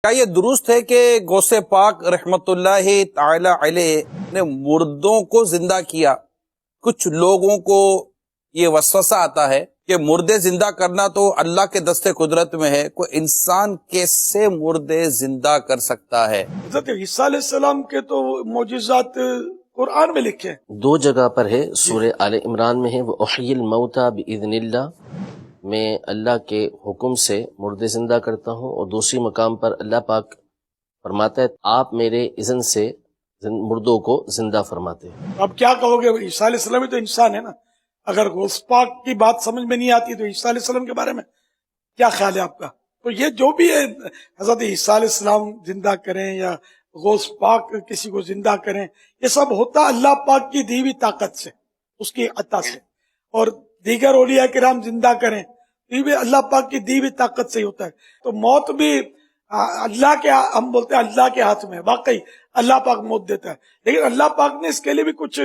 کیا یہ درست ہے کہ غوث پاک رحمت اللہ تعالی علیہ نے مردوں کو زندہ کیا؟ کچھ لوگوں کو یہ وسوسہ آتا ہے کہ مردے زندہ کرنا تو اللہ کے دستے قدرت میں ہے، کوئی انسان کیسے مردے زندہ کر سکتا ہے؟ حضرت عیسیٰ علیہ السلام کے تو معجزات قرآن میں لکھے ہیں، دو جگہ پر ہے، سورہ آل عمران میں ہے وہ احیی الموتى باذن اللہ، میں اللہ کے حکم سے مردے زندہ کرتا ہوں، اور دوسری مقام پر اللہ پاک فرماتا ہے آپ میرے اذن سے مردوں کو زندہ فرماتے ہیں۔ اب کیا کہو گے؟ عیسیٰ علیہ السلام تو انسان ہے نا، اگر غوث پاک کی بات سمجھ میں نہیں آتی تو عیسیٰ علیہ السلام کے بارے میں کیا خیال ہے آپ کا؟ تو یہ جو بھی ہے، حضرت عیسیٰ علیہ السلام زندہ کریں یا غوث پاک کسی کو زندہ کریں، یہ سب ہوتا اللہ پاک کی دی ہوئی طاقت سے، اس کی عطا سے، اور دیگر اولیاء کرام زندہ کریں یہ بھی اللہ پاک کی دی ہوئی طاقت سے ہی ہوتا ہے۔ تو موت بھی اللہ کے، ہم بولتے ہیں اللہ کے ہاتھ میں ہے، واقعی اللہ پاک موت دیتا ہے، لیکن اللہ پاک نے اس کے لیے بھی کچھ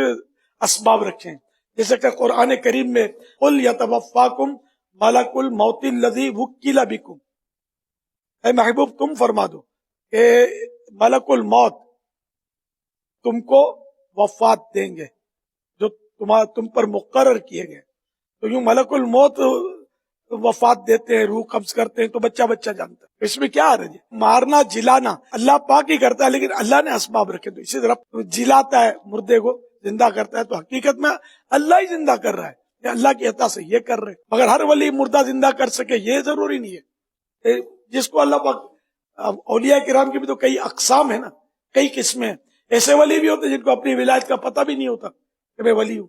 اسباب رکھے ہیں، جیسے کہ قرآن کریم میں قل یتوفاکم ملک الموت الذی وکل بکم، اے محبوب تم فرما دو کہ ملک الموت تم کو وفات دیں گے جو تم پر مقرر کیے گئے۔ تو یوں ملک الموت وفات دیتے ہیں، روح قبض کرتے ہیں، تو بچہ جانتا ہے، اس میں کیا حرج ہے؟ مارنا جلانا اللہ پاک ہی کرتا ہے، لیکن اللہ نے اسباب رکھے، تو اسی طرح جلاتا ہے مردے کو، زندہ کرتا ہے، تو حقیقت میں اللہ ہی زندہ کر رہا ہے، یہ اللہ کی عطا سے یہ کر رہے ہیں، مگر ہر ولی مردہ زندہ کر سکے یہ ضروری نہیں ہے۔ جس کو اللہ پاک، اولیاء کرام کی بھی تو کئی اقسام ہیں نا، کئی قسمیں ہیں، ایسے ولی بھی ہوتے جن کو اپنی ولایت کا پتہ بھی نہیں ہوتا کہ میں ولی ہوں،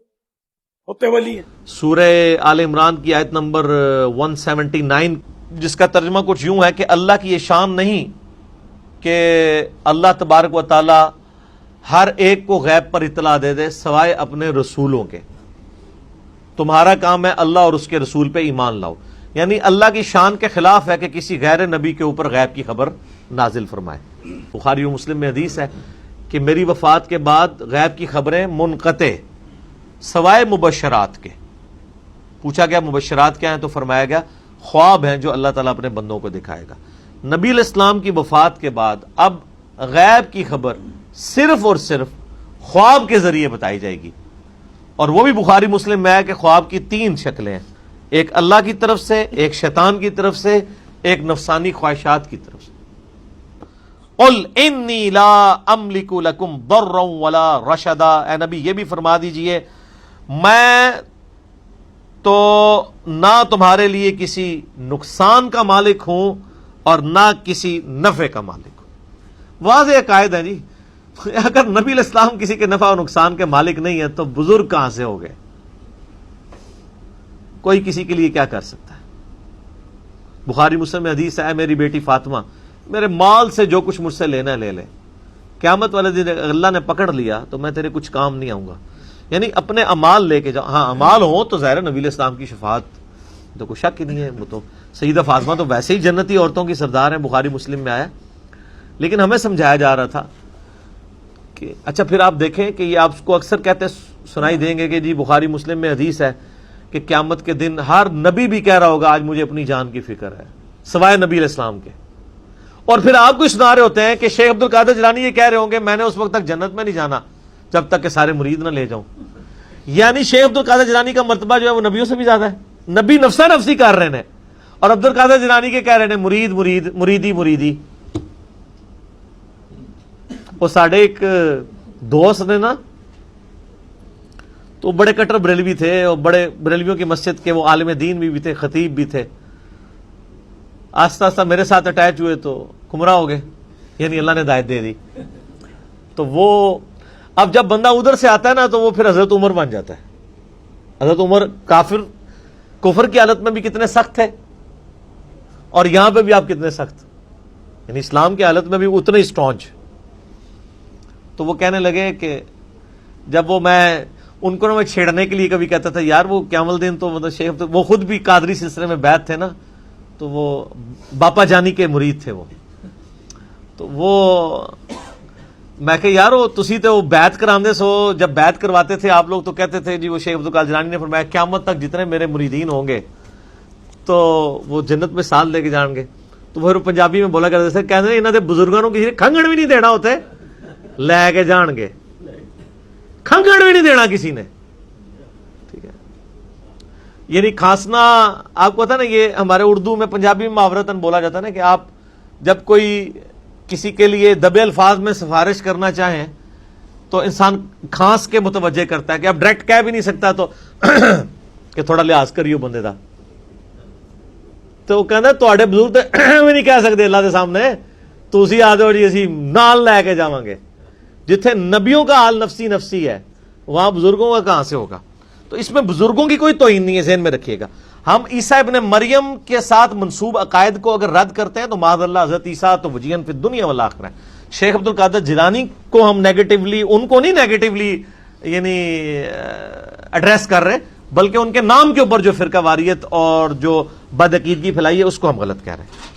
ہوتے ولی ہیں۔ سورہ آل عمران کی آیت نمبر 179، جس کا ترجمہ کچھ یوں ہے کہ اللہ کی یہ شان نہیں کہ اللہ تبارک و تعالی ہر ایک کو غیب پر اطلاع دے دے سوائے اپنے رسولوں کے، تمہارا کام ہے اللہ اور اس کے رسول پہ ایمان لاؤ، یعنی اللہ کی شان کے خلاف ہے کہ کسی غیر نبی کے اوپر غیب کی خبر نازل فرمائے۔ بخاری و مسلم میں حدیث ہے کہ میری وفات کے بعد غیب کی خبریں منقطع سوائے مبشرات کے۔ پوچھا گیا مبشرات کیا ہیں، تو فرمایا گیا خواب ہیں جو اللہ تعالیٰ اپنے بندوں کو دکھائے گا۔ نبی علیہ السلام کی وفات کے بعد اب غیب کی خبر صرف اور صرف خواب کے ذریعے بتائی جائے گی، اور وہ بھی بخاری مسلم میں ہے کہ خواب کی 3 شکلیں ہیں، ایک اللہ کی طرف سے، ایک شیطان کی طرف سے، ایک نفسانی خواہشات کی طرف سے۔ قل انی لا املک لکم ضرا ولا رشدا، اے نبی یہ بھی فرما دیجئے میں تو نہ تمہارے لیے کسی نقصان کا مالک ہوں اور نہ کسی نفع کا مالک ہوں۔ واضح عقائد ہے جی، اگر نبی علیہ السلام کسی کے نفع و نقصان کے مالک نہیں ہے تو بزرگ کہاں سے ہو گئے؟ کوئی کسی کے لیے کیا کر سکتا ہے؟ بخاری مسلم میں حدیث ہے، اے میری بیٹی فاطمہ میرے مال سے جو کچھ مجھ سے لینا ہے لے لے، قیامت والے دن اللہ نے پکڑ لیا تو میں تیرے کچھ کام نہیں آؤں گا، یعنی اپنے اعمال لے کے جاؤ۔ ہاں اعمال ہوں تو ظاہر نبی علیہ السلام کی شفاعت تو کوئی شک ہی نہیں ہے، وہ تو سیدہ فاطمہ تو ویسے ہی جنتی عورتوں کی سردار ہیں، بخاری مسلم میں آیا۔ لیکن ہمیں سمجھایا جا رہا تھا کہ اچھا پھر آپ دیکھیں کہ یہ آپ کو اکثر کہتے سنائی دیں گے کہ جی بخاری مسلم میں حدیث ہے کہ قیامت کے دن ہر نبی بھی کہہ رہا ہوگا آج مجھے اپنی جان کی فکر ہے سوائے نبی علیہ السلام کے، اور پھر آپ کو سنا رہے ہوتے ہیں کہ شیخ عبد القادر جیلانی یہ کہہ رہے ہوں گے میں نے اس وقت تک جنت میں نہیں جانا جب تک کہ سارے مرید نہ لے جاؤں، یعنی شیخ عبد القادر جیلانی کا مرتبہ جو ہے وہ نبیوں سے بھی زیادہ ہے، نبی نفسا نفسی کر رہے ہیں، اور عبد القادر جیلانی کے کہہ رہے ہیں مرید مرید مریدی مریدی۔ وہ ساڑھے ایک دوست نے نا، تو بڑے کٹر بریلوی تھے، اور بڑے بریلویوں کی مسجد کے وہ عالم دین بھی تھے، خطیب بھی تھے، آہستہ آہستہ میرے ساتھ اٹیچ ہوئے تو گمراہ ہو گئے، یعنی اللہ نے ہدایت دے دی۔ تو وہ اب جب بندہ ادھر سے آتا ہے نا تو وہ پھر حضرت عمر بن جاتا ہے۔ حضرت عمر کفر کی حالت میں بھی کتنے سخت تھے، اور یہاں پہ بھی آپ کتنے سخت، یعنی اسلام کی حالت میں بھی اتنے اسٹرانج۔ تو وہ کہنے لگے کہ جب میں ان کو میں چھیڑنے کے لیے کبھی کہتا تھا یار وہ قیام الدین تو مطلب شیخ، وہ خود بھی قادری سلسلے میں بیعت تھے نا، تو وہ باپا جانی کے مرید تھے وہ، تو وہ میں کہ یار وہ تسی تے وہ بیعت کراندے سو، جب بیعت کرواتے تھے آپ لوگ تو کہتے تھے جی وہ شیخ عبد القادر جیلانی نے فرمایا قیامت تک جتنے میرے مریدین ہوں گے تو وہ جنت میں ساتھ لے کے جائیں گے۔ تو پھر پنجابی میں بولا کرتے تھے، کہتے ہیں انہوں نے بزرگوں کو کسی نے کھنگن بھی نہیں دینا ہوتے، لے کے جان گے، کھنگن بھی نہیں دینا کسی نے. ٹھیک ہے، یعنی کھانسنا آپ کو پتا نا، یہ ہمارے اردو میں پنجابی میں محاورتاً بولا جاتا ہے نا کہ آپ جب کوئی کسی کے لیے دبے الفاظ میں سفارش کرنا چاہیں تو انسان کھانس کے متوجہ کرتا ہے کہ اب ڈائریکٹ کہہ بھی نہیں سکتا تو کہ تھوڑا لحاظ کریو بندے دا. تو وہ کہنا تواڈے بزرگ تے بھی نہیں کہہ سکتے اللہ کے سامنے، تسی آ جاؤ جی اسی نال لے کے جاواں گے. جتھے نبیوں کا حال نفسی نفسی ہے وہاں بزرگوں کا کہاں سے ہوگا؟ تو اس میں بزرگوں کی کوئی توہین نہیں ہے، ذہن میں رکھیے گا. ہم عیسیٰ ابن مریم کے ساتھ منسوب عقائد کو اگر رد کرتے ہیں تو معاذ اللہ حضرت عیسیٰ تو وجیہن فی الدنیا والآخرہ. شیخ عبد القادر جیلانی کو ہم نیگیٹیولی، ان کو نہیں نیگیٹیولی یعنی ایڈریس کر رہے، بلکہ ان کے نام کے اوپر جو فرقہ واریت اور جو بدعقیدگی پھیلائی ہے اس کو ہم غلط کہہ رہے ہیں.